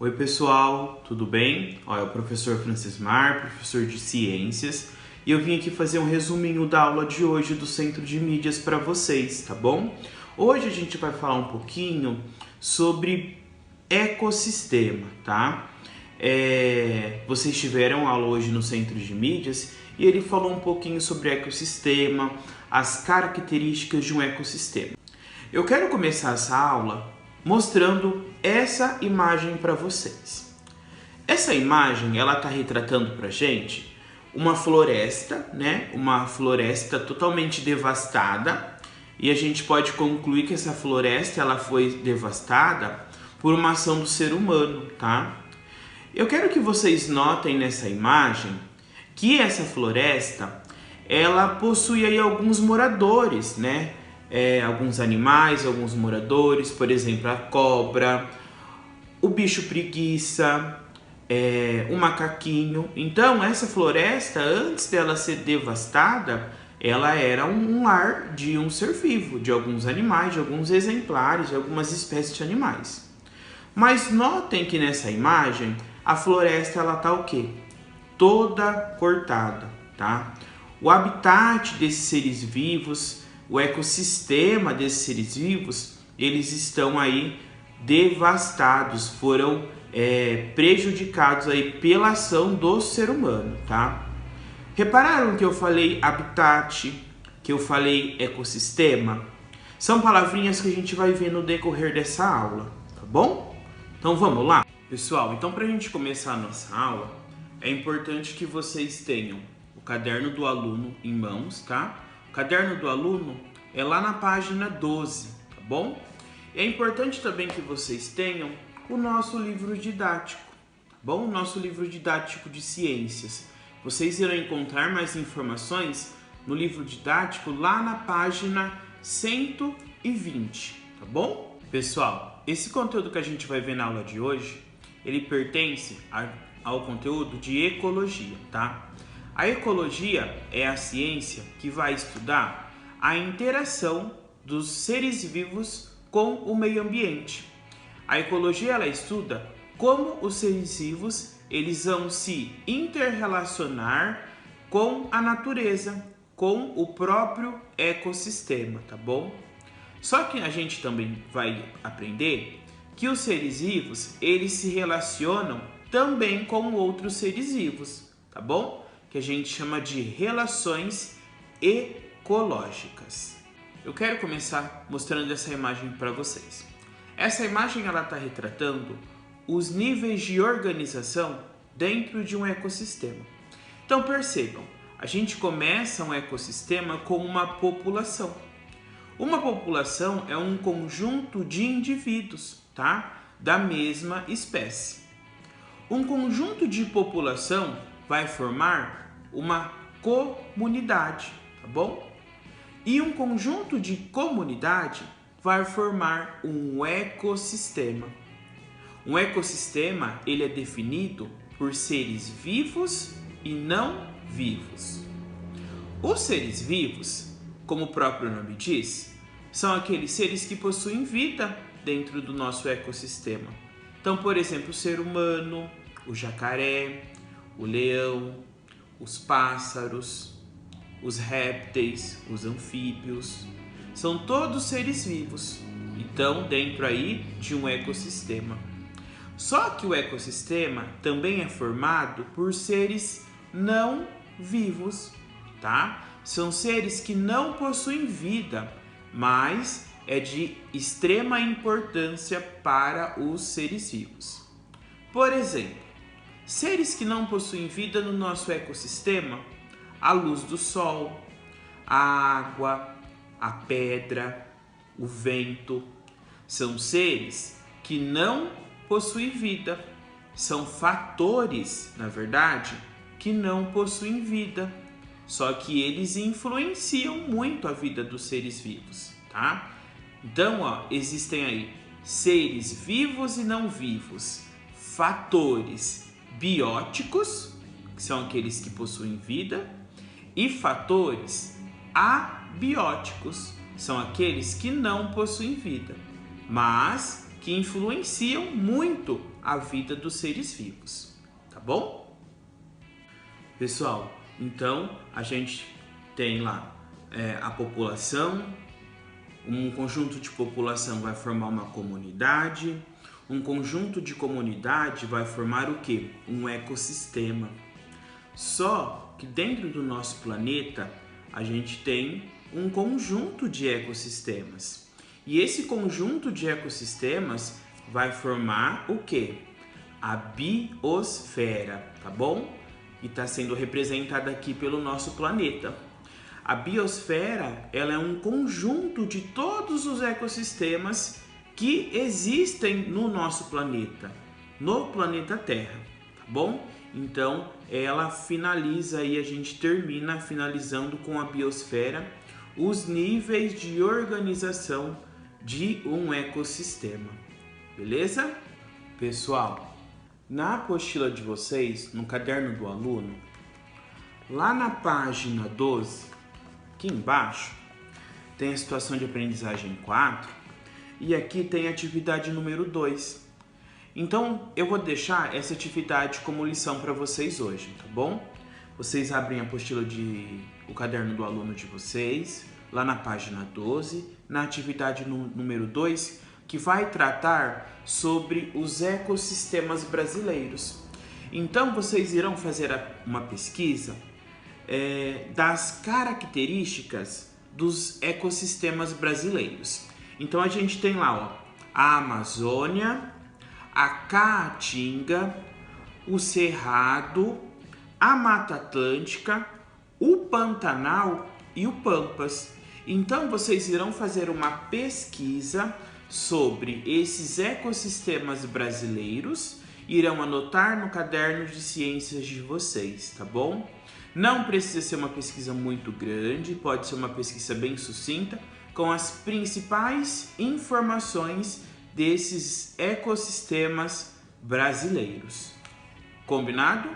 Oi pessoal, tudo bem? É o professor Francismar, professor de Ciências, e eu vim aqui fazer um resuminho da aula de hoje do Centro de Mídias para vocês, tá bom? Hoje a gente vai falar um pouquinho sobre ecossistema, tá? Vocês tiveram aula hoje no Centro de Mídias e ele falou um pouquinho sobre ecossistema, as características de um ecossistema. Eu quero começar essa aula mostrando essa imagem para vocês. Essa imagem, ela está retratando para gente uma floresta, né? Uma floresta totalmente devastada, e a gente pode concluir que essa floresta ela foi devastada por uma ação do ser humano, tá? Eu quero que vocês notem nessa imagem que essa floresta ela possui aí alguns moradores, né? Alguns animais, alguns moradores, por exemplo, a cobra, o bicho preguiça, o macaquinho. Então, essa floresta, antes dela ser devastada, ela era um lar de um ser vivo, de alguns animais, de alguns exemplares, de algumas espécies de animais. Mas notem que nessa imagem, a floresta ela tá o quê? Toda cortada, tá? O habitat desses seres vivos, o ecossistema desses seres vivos, eles estão aí devastados, foram prejudicados aí pela ação do ser humano, tá? Repararam que eu falei habitat, que eu falei ecossistema? São palavrinhas que a gente vai ver no decorrer dessa aula, tá bom? Então vamos lá? Pessoal, então para a gente começar a nossa aula, é importante que vocês tenham o caderno do aluno em mãos, tá? O caderno do aluno é lá na página 12, tá bom? E é importante também que vocês tenham o nosso livro didático, tá bom? O nosso livro didático de ciências. Vocês irão encontrar mais informações no livro didático lá na página 120, tá bom? Pessoal, esse conteúdo que a gente vai ver na aula de hoje, ele pertence ao conteúdo de ecologia, tá? A ecologia é a ciência que vai estudar a interação dos seres vivos com o meio ambiente. A ecologia ela estuda como os seres vivos eles vão se interrelacionar com a natureza, com o próprio ecossistema, tá bom? Só que a gente também vai aprender que os seres vivos eles se relacionam também com outros seres vivos, tá bom? Que a gente chama de relações ecológicas. Eu quero começar mostrando essa imagem para vocês. Essa imagem ela está retratando os níveis de organização dentro de um ecossistema. Então percebam, a gente começa um ecossistema com uma população. Uma população é um conjunto de indivíduos, tá? Da mesma espécie. Um conjunto de população vai formar uma comunidade, tá bom? E um conjunto de comunidade vai formar um ecossistema. Um ecossistema, ele é definido por seres vivos e não vivos. Os seres vivos, como o próprio nome diz, são aqueles seres que possuem vida dentro do nosso ecossistema. Então, por exemplo, o ser humano, o jacaré, o leão, os pássaros, os répteis, os anfíbios, são todos seres vivos, então dentro aí de um ecossistema. Só que o ecossistema também é formado por seres não vivos, tá? São seres que não possuem vida, mas é de extrema importância para os seres vivos. Por exemplo, seres que não possuem vida no nosso ecossistema, a luz do sol, a água, a pedra, o vento, são seres que não possuem vida. São fatores, na verdade, que não possuem vida. Só que eles influenciam muito a vida dos seres vivos, tá? Então, existem aí seres vivos e não vivos, fatores bióticos, que são aqueles que possuem vida, e fatores abióticos, são aqueles que não possuem vida, mas que influenciam muito a vida dos seres vivos, tá bom? Pessoal, então a gente tem lá a população, um conjunto de população vai formar uma comunidade, um conjunto de comunidade vai formar o quê? Um ecossistema. Só que dentro do nosso planeta a gente tem um conjunto de ecossistemas. E esse conjunto de ecossistemas vai formar o quê? A biosfera, tá bom? E está sendo representada aqui pelo nosso planeta. A biosfera, ela é um conjunto de todos os ecossistemas que existem no nosso planeta, no planeta Terra, tá bom? Então, ela finaliza aí, a gente termina finalizando com a biosfera os níveis de organização de um ecossistema, beleza? Pessoal, na apostila de vocês, no caderno do aluno, lá na página 12, aqui embaixo, tem a situação de aprendizagem 4 e aqui tem a atividade número 2. Então, eu vou deixar essa atividade como lição para vocês hoje, tá bom? Vocês abrem a apostila o caderno do aluno de vocês, lá na página 12, na atividade número 2, que vai tratar sobre os ecossistemas brasileiros. Então, vocês irão fazer uma pesquisa das características dos ecossistemas brasileiros. Então, a gente tem lá, ó, a Amazônia, a Caatinga, o Cerrado, a Mata Atlântica, o Pantanal e o Pampas. Então, vocês irão fazer uma pesquisa sobre esses ecossistemas brasileiros, irão anotar no caderno de ciências de vocês, tá bom? Não precisa ser uma pesquisa muito grande, pode ser uma pesquisa bem sucinta, com as principais informações desses ecossistemas brasileiros. Combinado?